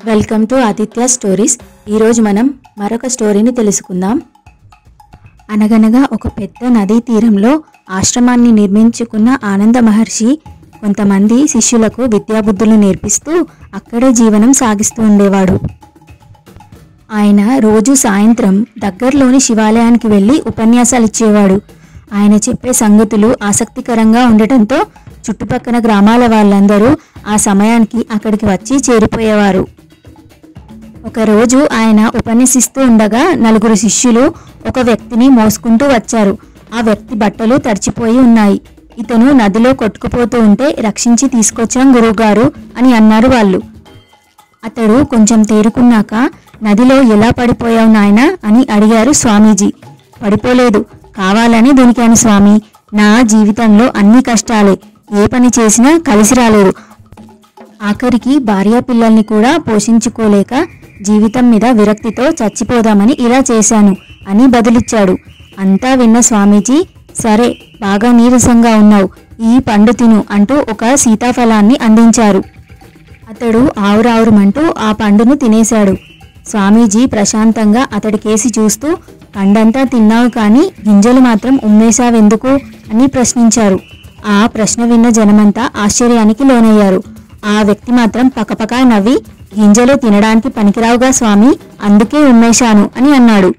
Welcome to Aditya stories. ఈరోజు మనం మరొక స్టోరీని తెలుసుకుందాం. అనగనగా ఒక పెద్ద నదీ తీరంలో ఆశ్రమాన్ని నిర్మించుకున్న ఆనంద మహర్షి కొంతమంది శిష్యులకు విద్యాబుద్ధులు నేర్పిస్తూ అక్కడే జీవనం సాగిస్తూ ఉండేవాడు. ఆయన రోజు సాయంత్రం దగ్గరలోని శివాలయానికి వెళ్ళి ఉపన్యాసాలు ఇచ్చేవాడు. ఆయన చెప్పే సంగతులు ఆసక్తికరంగా ఉండటంతో చుట్టుపక్కల గ్రామాల వాళ్ళందరూ ఆ సమయానికి అక్కడికి వచ్చి చేరిపోయేవారు. ఒకరోజు ఆయన ఉపన్యసిస్తూ ఉండగా నలుగురు శిష్యులు ఒక వ్యక్తిని మోసుకుంటూ వచ్చారు. ఆ వ్యక్తి బట్టలు తడిచిపోయి ఉన్నాయి. ఇతను నదిలో కొట్టుకుపోతూ ఉంటే రక్షించి తీసుకొచ్చాం గురువుగారు అని అన్నారు వాళ్ళు. అతడు కొంచెం తేరుకున్నాక నదిలో ఎలా పడిపోయావు నాయనా అని అడిగారు స్వామీజీ. పడిపోలేదు, కావాలని దొరికాను స్వామి. నా జీవితంలో అన్ని కష్టాలే, ఏ పని చేసినా కలిసి రాలేదు. ఆఖరికి భార్య పిల్లల్ని కూడా పోషించుకోలేక జీవితం మీద విరక్తితో చచ్చిపోదామని ఇలా చేశాను అని బదులిచ్చాడు. అంతా విన్న స్వామీజీ, సరే బాగా నీరసంగా ఉన్నావు, ఈ పండు తిను అంటూ ఒక సీతాఫలాన్ని అందించారు. అతడు ఆవురావురమంటూ ఆ పండును తినేశాడు. స్వామీజీ ప్రశాంతంగా అతడి కేసి చూస్తూ, పండంతా తిన్నావు కానీ గింజలు మాత్రం ఉమ్మేశావెందుకు అని ప్రశ్నించారు. ఆ ప్రశ్న విన్న జనమంతా ఆశ్చర్యానికి లోనయ్యారు. ఆ వ్యక్తి మాత్రం పకపకా నవ్వి, గింజలు తినడానికి పనికిరావుగా స్వామి, అందుకే ఉమ్మేశాను అని అన్నాడు.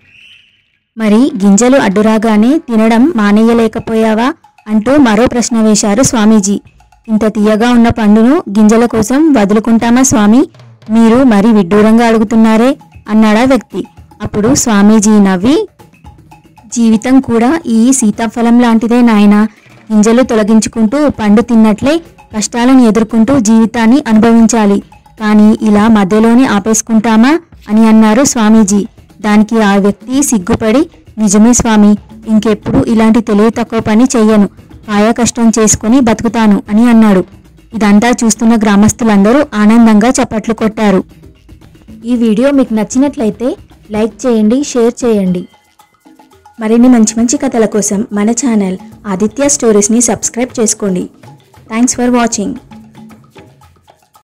మరి గింజలు అడ్డురాగానే తినడం మానేయలేకపోయావా అంటూ మరో ప్రశ్న వేశారు స్వామీజీ. ఇంత తీయగా ఉన్న పండును గింజల కోసం వదులుకుంటామా స్వామి, మీరు మరి విడ్డూరంగా అడుగుతున్నారే అన్నాడా వ్యక్తి. అప్పుడు స్వామీజీ నవ్వి, జీవితం కూడా ఈ సీతాఫలం లాంటిదే నాయనా, గింజలు తొలగించుకుంటూ పండు తిన్నట్లే కష్టాలను ఎదుర్కొంటూ జీవితాన్ని అనుభవించాలి, కానీ ఇలా మధ్యలోనే ఆపేసుకుంటామా అని అన్నారు స్వామీజీ. దానికి ఆ వ్యక్తి సిగ్గుపడి, నిజమే స్వామి, ఇంకెప్పుడు ఇలాంటి తెలివి తక్కువ పని చెయ్యను, కాయ కష్టం చేసుకుని బతుకుతాను అని అన్నాడు. ఇదంతా చూస్తున్న గ్రామస్తులందరూ ఆనందంగా చప్పట్లు కొట్టారు. ఈ వీడియో మీకు నచ్చినట్లయితే లైక్ చేయండి, షేర్ చేయండి. మరిన్ని మంచి మంచి కథల కోసం మన ఛానల్ ఆదిత్య స్టోరీస్ని సబ్స్క్రైబ్ చేసుకోండి. Thanks for watching.